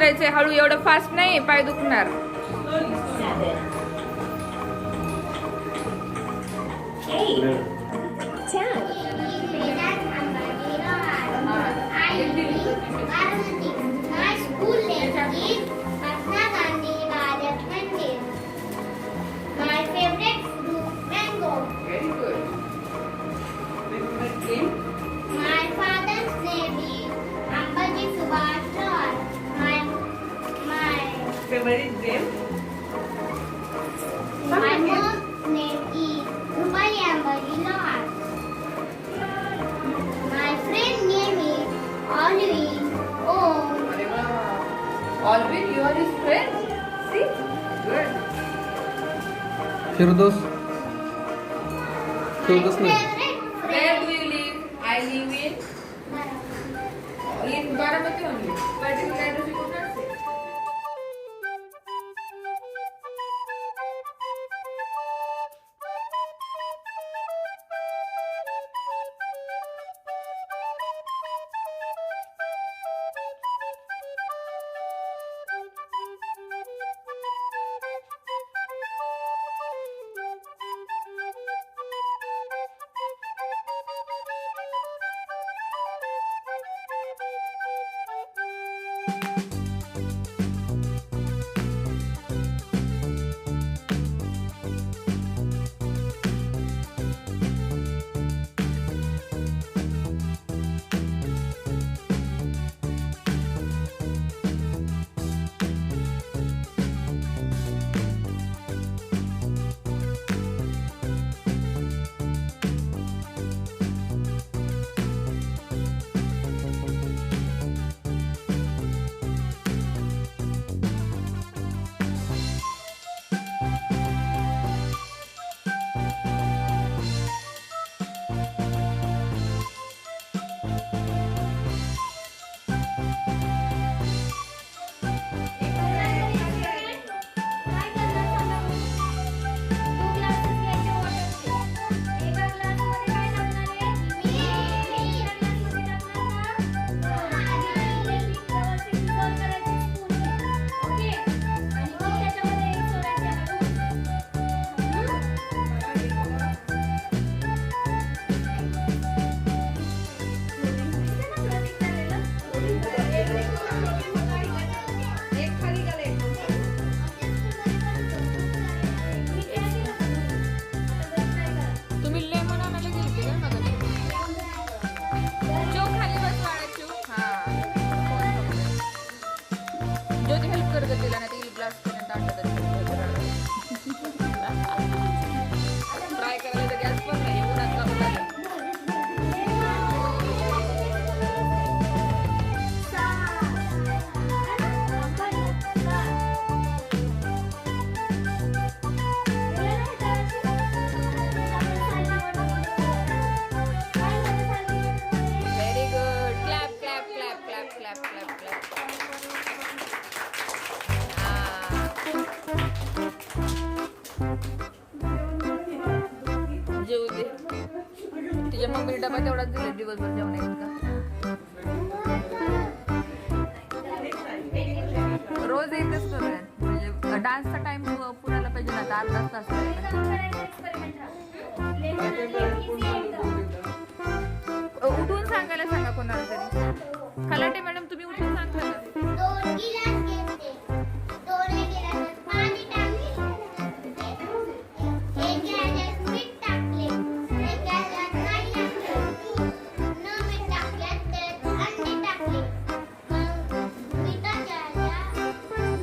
करायचंय हळू, एवढं फास्ट नाही, पाय दुखणार. Favorite game? My mom's name is Rupali Ambari Lord. My friend name is Alvin. Oh, Alvin, you are his friend? See? Good. Firdaus my Firdaus नाही favorite Where friend. do you live? I live in Baramati only. Particular address you could not say. तुम्ही lemon आणायला गेलते का मगाशी? चो खाली बस बाळा, चो. हा. ज्योती हेल्प कर गं तिला, नाही ग्लास पर्यंत आणलं तरी ट्राय करायला तर गॅस पण नाही, उन्हात कापू लागलं. Very good. Clap, clap, clap, clap, clap, clap, clap. जेवू दे. तिच्या मम्मीने डबा तेवढाच दिला दिवसभर जेवण का? रोज एकच करूया, म्हणजे डान्सचा टाइम पुण्याला पाहिजे ना, आता अर्धा तास. उठून सांगायला सांगा कोणाला तरी. खलाटे मॅडम तुम्ही उठून सांगा ना. दोन गिलास घेतले. दोन गिलासात पाणी टाकले. एक गिलासात मीठ टाकले. एक गिलासात नाही टाकले. न मीठ टाकल्यात त्यात अंडे टाकले. मग मिठाच्या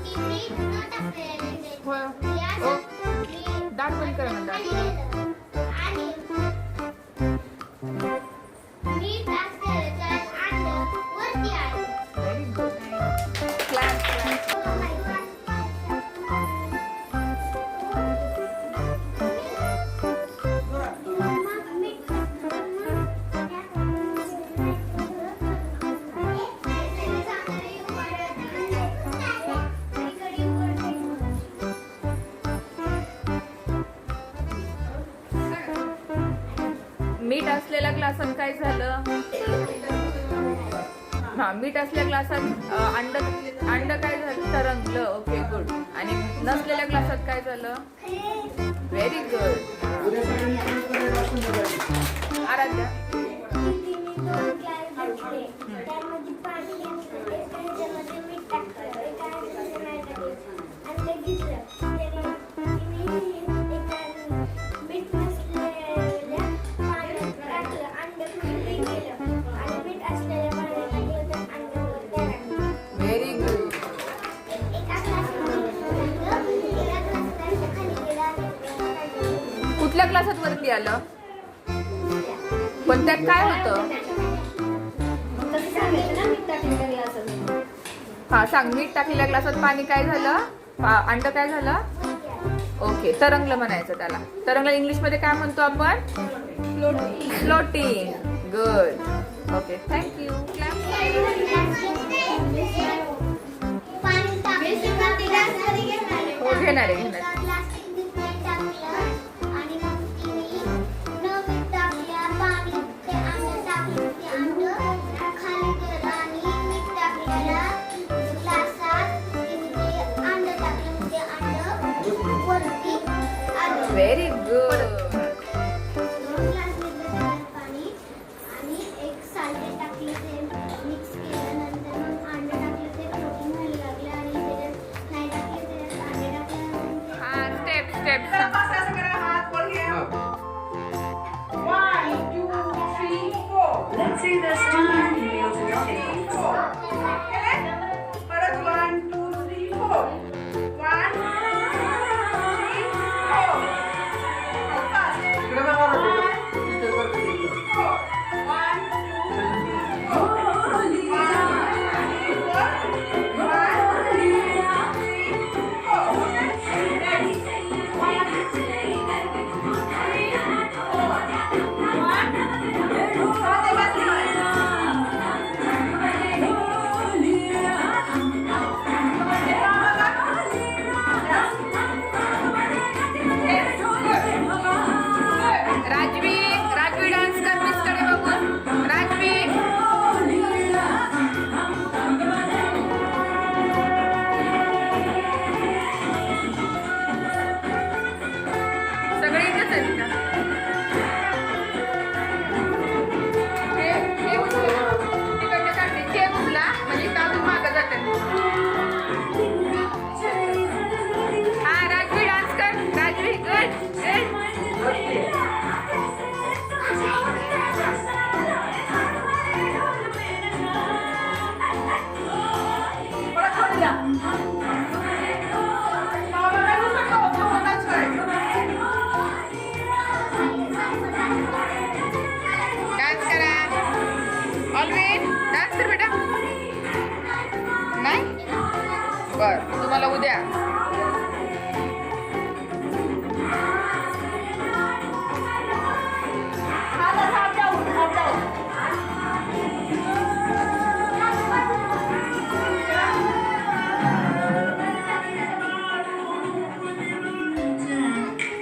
ती मीठ न टाकलेले होय. याच्यात दाढ बंद करा ना, दाढ. आणि मीठ असलेलं त्यात अंडं वरती आलं. Very good. Clap, clap. मीठ असलेल्या ग्लासात काय झालं? हा मीठ असलेल्या ग्लासात अंड काय झालं तरंगलं. Okay good. आणि नसलेल्या ग्लासात काय झालं? Very good. आराध्या दीदीने 2 ग्लास घेतले. त्यामध्ये पाणी घेतले. त्याच्यामध्ये मीठ टाकलं. एका ह्याच्यामध्ये नाही टाकलं. अंडे घेतलं. त्याला तिने मीठ नसलेल्या पाण्यात टाकलं. अंडे फुटले गेलं. आणि मीठ असलेल्या पाण्यात टाकलं तर अंडे तळलं. Very good. एका ग्लासामध्ये एका ग्लासाच्या खाली गेला आणि कुठल्या ग्लासात वरती आलं? पण त्यात काय होतं? हा सांग. मीठ टाकलेल्या ग्लासात पाणी काय झालं? अंड काय झालं? ओके तरंगलं म्हणायचं त्याला. तरंगलं इंग्लिश मध्ये काय म्हणतो आपण? फ्लोटिंग. गुड. Okay thank you. पाणी हो घेणार आहे. आणि मग तिने न मीठ टाकल्या पाणी ते अंड टाकलं. ते अंड खाली गेलं आणि मीठ टाकलेल्या ग्लासात तिने ते अंड टाकलं. मग ते अंड वरती आलं. Very good. 2 ग्लास घेतलं त्यात पाणी आणि एक साल्ट टाकलं. ते मिक्स केल्यानंतर मग अंड टाकलं. ते फ्लोटिंग व्हायला लागलं आणि त्याच्यात नाही टाकले. त्याच्यात अंडे टाकल्यानंतर हा स्टेप स्टेप जरा पाच असं करा, हात वर घ्या. 1, 2, 3, 4. Let's see the student videos today. केले? परत 1, 2, 3, 4. 1, 2, 3, 4. Fast. 1, 4. 1, 2, राजवी राजवी डान्स कर मिस कडे बघून. राजवी सगळे इथेच आहेत का? हे उचला. तिकडच्या काढणी हे उचला म्हणजे इथं अजून मागं जाते. हा राजवी डान्स कर. Rajvi good good. परत खाली जा. बाबा काय नुसतं खाऊ, खाऊनच करायचं. डान्स करा. ऑलवेज डान्स कर बेटा. नाही बर तुम्हाला उद्या. हात जाऊ, हात जाऊ.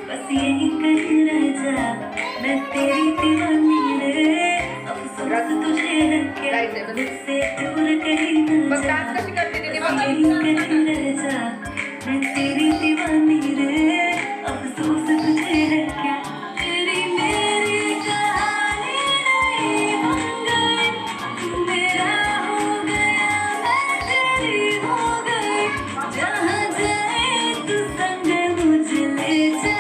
बस यही कहीं रह जा, मैं तेरी दीवानी रे। अफसोस तुझे रखे मुझसे दूर कहीं न बघ जा। डान्स कशी करते तिने बस बघ. यही कहीं रह जा, मैं तेरी दीवानी रे। अफसोस तुझे रखे तेरी मेरी कहानी नहीं बन गई। तू मेरा हो गया, मैं तेरी हो गई। जहाँ जाए तू संग मुझे ले जा।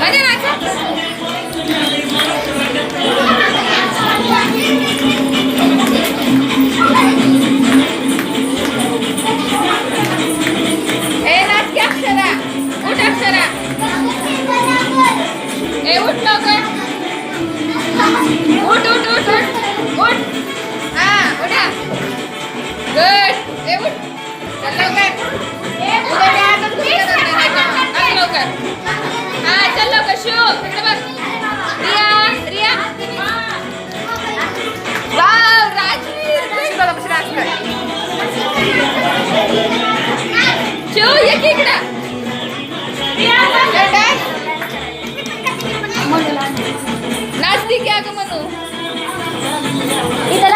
मध्ये नाचा. ए नाच की अक्षरा, उठ अक्षरा. ए उठ लवकर. उठ उठ उठ उठ उठ. हा उठा. गुड. ए उठ. चल लवकर. उद्या मी आजच घरी येणार नाही का? नाच लवकर. हा चल लवकर. शो इकडे बघ. रिया रिया. वाव राजवीर. कशी बघा कशी नाच कर. शो ये की इकडं. रिया डान्स. नाचती की अगं म्हणू. इथं